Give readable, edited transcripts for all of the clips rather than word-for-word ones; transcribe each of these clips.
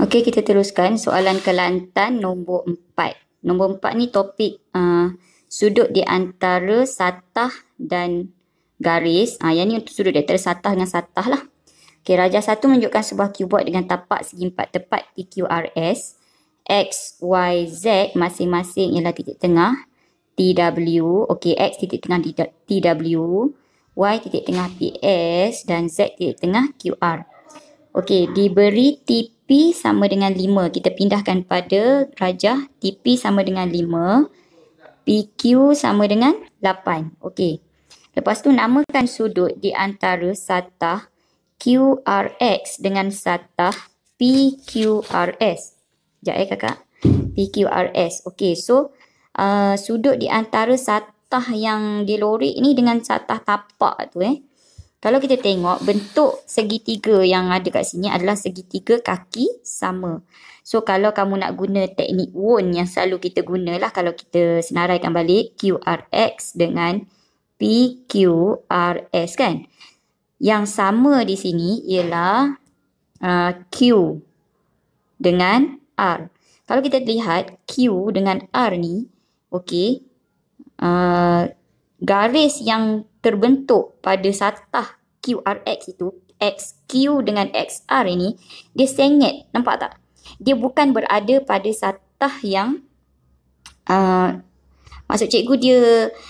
Okey, kita teruskan soalan Kelantan nombor 4. Nombor 4 ni topik sudut di antara satah dan garis. Yang ni untuk sudut di antara satah dengan satah lah. Okey, rajah 1 menunjukkan sebuah cuboid dengan tapak segi 4 tepat PQRS. X, Y, Z masing-masing ialah titik tengah TW. Okey, X titik tengah TW, Y titik tengah PS dan Z titik tengah QR. Okey, diberi TP sama dengan 5. Kita pindahkan pada rajah TP sama dengan 5. PQ sama dengan 8. Okey. Lepas tu namakan sudut di antara satah QRX dengan satah PQRS. Sekejap kakak. PQRS. Okey, so sudut di antara satah yang dilorek ni dengan satah tapak tu Kalau kita tengok bentuk segitiga yang ada kat sini adalah segitiga kaki sama. So kalau kamu nak guna teknik Won yang selalu kita gunalah kalau kita senaraikan balik QRX dengan PQRS kan. Yang sama di sini ialah Q dengan R. Kalau kita lihat Q dengan R ni, okey, garis yang terbentuk pada satah QRX itu, XQ dengan XR ini, dia sengit. Nampak tak? Dia bukan berada pada satah yang, maksud cikgu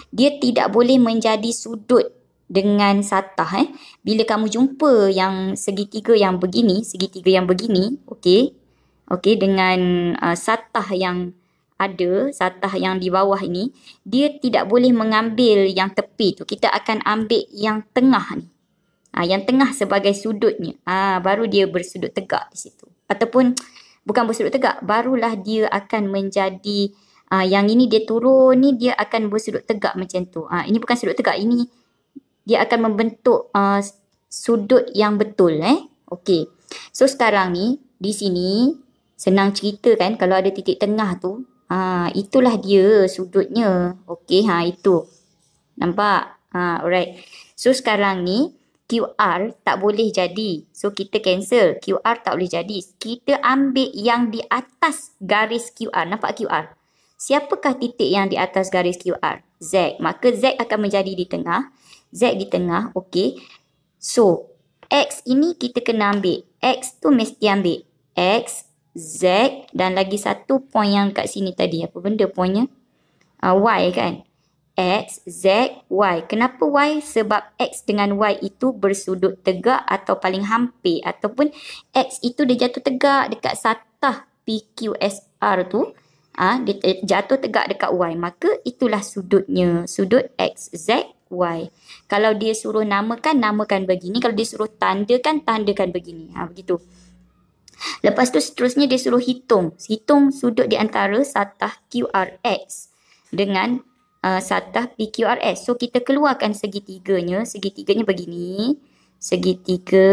dia tidak boleh menjadi sudut dengan satah. Bila kamu jumpa yang segitiga yang begini, okey, dengan satah yang ada, satah yang di bawah ini, dia tidak boleh mengambil yang tepi tu. Kita akan ambil yang tengah ni. Yang tengah sebagai sudutnya. Baru dia bersudut tegak di situ. Ataupun bukan bersudut tegak, barulah dia akan menjadi, yang ini dia turun ni, dia akan bersudut tegak macam tu. Ini bukan sudut tegak, ini dia akan membentuk sudut yang betul. Okey. So sekarang ni, di sini, senang cerita kan, kalau ada titik tengah tu, itulah dia sudutnya. Okey, itu. Nampak? Alright. So sekarang ni QR tak boleh jadi. So kita cancel. QR tak boleh jadi. Kita ambil yang di atas garis QR. Nampak QR? Siapakah titik yang di atas garis QR? Z. Maka Z akan menjadi di tengah. Z di tengah. Okey. So X ini kita kena ambil. X tu mesti ambil X, Z dan lagi satu point yang kat sini tadi. Apa benda pointnya? Y kan? X, Z, Y. Kenapa Y? Sebab X dengan Y itu bersudut tegak atau paling hampir. Ataupun X itu dia jatuh tegak dekat satah PQSR tu. Dia jatuh tegak dekat Y. Maka itulah sudutnya. Sudut X, Z, Y. Kalau dia suruh namakan begini. Kalau dia suruh tandakan begini. Begitu. Lepas tu seterusnya dia suruh hitung. Hitung sudut di antara satah QRX dengan satah PQRS. So kita keluarkan segitiganya. Segitiganya begini. Segitiga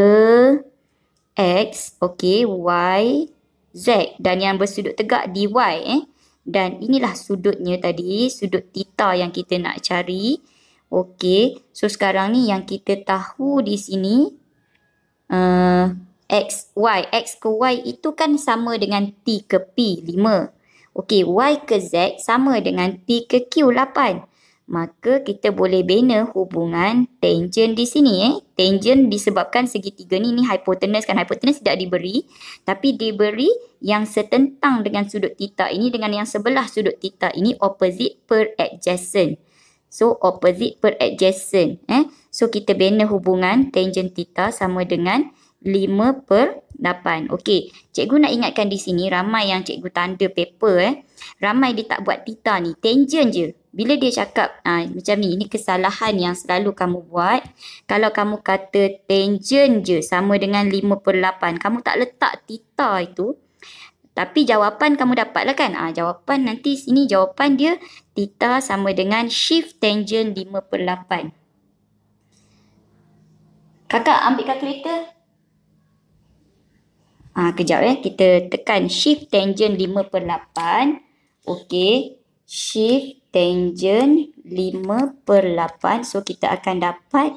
X, okey, Y, Z. Dan yang bersudut tegak di Y. Dan inilah sudutnya tadi. Sudut theta yang kita nak cari. Okey. So sekarang ni yang kita tahu di sini. X, Y. X ke Y itu kan sama dengan T ke P, 5. Okey, Y ke Z sama dengan P ke Q, 8. Maka kita boleh bina hubungan tangent di sini. Tangent disebabkan segitiga ni hypotenuse kan. Hypotenuse tidak diberi. Tapi diberi yang setentang dengan sudut theta ini dengan yang sebelah sudut theta ini opposite per adjacent. So, opposite per adjacent. So, kita bina hubungan tangent theta sama dengan 5/8. Okey, cikgu nak ingatkan di sini ramai yang cikgu tanda paper ramai dia tak buat theta ni, tangent je. Bila dia cakap macam ni, ini kesalahan yang selalu kamu buat. Kalau kamu kata tangent je sama dengan 5/8, kamu tak letak theta itu. Tapi jawapan kamu dapatlah kan? Jawapan nanti sini jawapan dia theta sama dengan shift tangent 5/8. Kakak ambil kalkulator. Kejap kita tekan shift tangent 5/8. Okey. Shift tangent 5/8. So kita akan dapat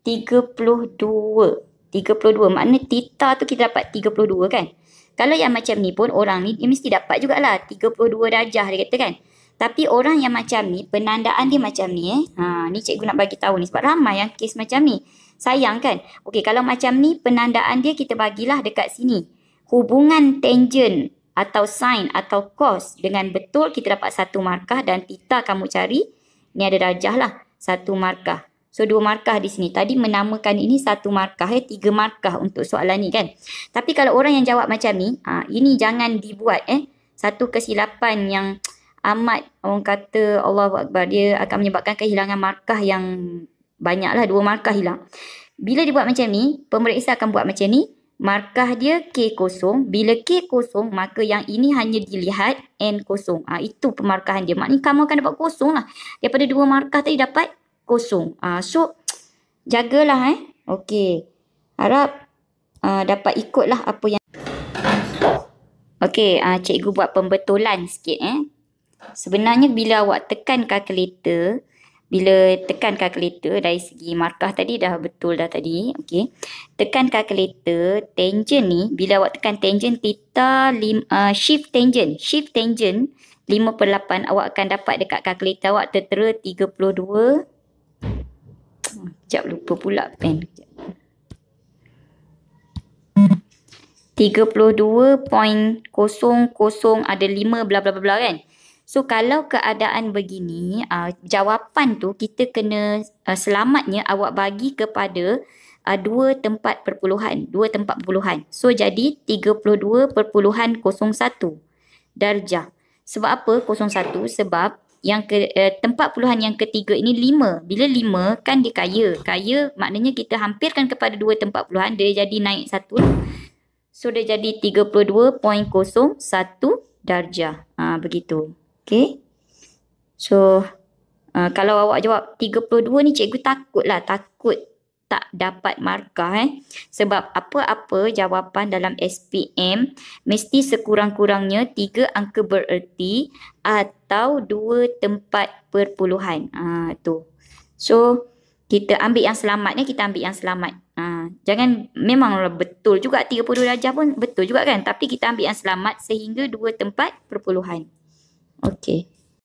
32. 32. Maknanya theta tu kita dapat 32 kan. Kalau yang macam ni pun orang ni dia mesti dapat jugalah 32 darjah dia kata kan. Tapi orang yang macam ni penandaan dia macam ni ni cikgu nak bagi tahu ni sebab ramai yang kes macam ni. Sayang kan. Okey, kalau macam ni penandaan dia kita bagilah dekat sini. Hubungan tangent atau sin atau cos dengan betul kita dapat 1 markah dan theta kamu cari ni ada darjah lah 1 markah. So 2 markah di sini. Tadi menamakan ini 1 markah 3 markah untuk soalan ni kan. Tapi kalau orang yang jawab macam ni, ini jangan dibuat satu kesilapan yang amat orang kata Allahu Akbar, dia akan menyebabkan kehilangan markah yang banyaklah, 2 markah hilang. Bila dibuat macam ni, pemeriksa akan buat macam ni. Markah dia K0. Bila K0, maka yang ini hanya dilihat N0. Itu pemarkahan dia. Maknanya kamu akan dapat kosong lah. Daripada 2 markah tadi dapat kosong. So, jagalah Okey. Harap dapat ikutlah apa yang... Okey, cikgu buat pembetulan sikit Sebenarnya bila awak tekan kalkulator, dari segi markah tadi dah betul dah tadi. Okey. Tekan kalkulator, tangent ni, bila awak tekan tangent theta, shift tangent 5/8, awak akan dapat dekat kalkulator awak tertera 32. Sekejap lupa pula pen. 32.00 ada 5 bla bla bla kan. So kalau keadaan begini, jawapan tu kita kena selamatnya awak bagi kepada 2 tempat perpuluhan. So jadi 32.01 darjah. Sebab apa 01? Sebab yang tempat puluhan yang ketiga ini 5. Bila 5 kan dia kaya. Kaya maknanya kita hampirkan kepada 2 tempat puluhan, dia jadi naik 1. So dia jadi 32.01 darjah. Begitu. Okay. So, kalau awak jawab 32 ni cikgu takut tak dapat markah Sebab apa-apa jawapan dalam SPM mesti sekurang-kurangnya 3 angka bererti atau 2 tempat perpuluhan. Tu. So, kita ambil yang selamat kita ambil yang selamat. Jangan, memang betul juga 32 darjah pun betul juga kan. Tapi kita ambil yang selamat sehingga 2 tempat perpuluhan. Okey.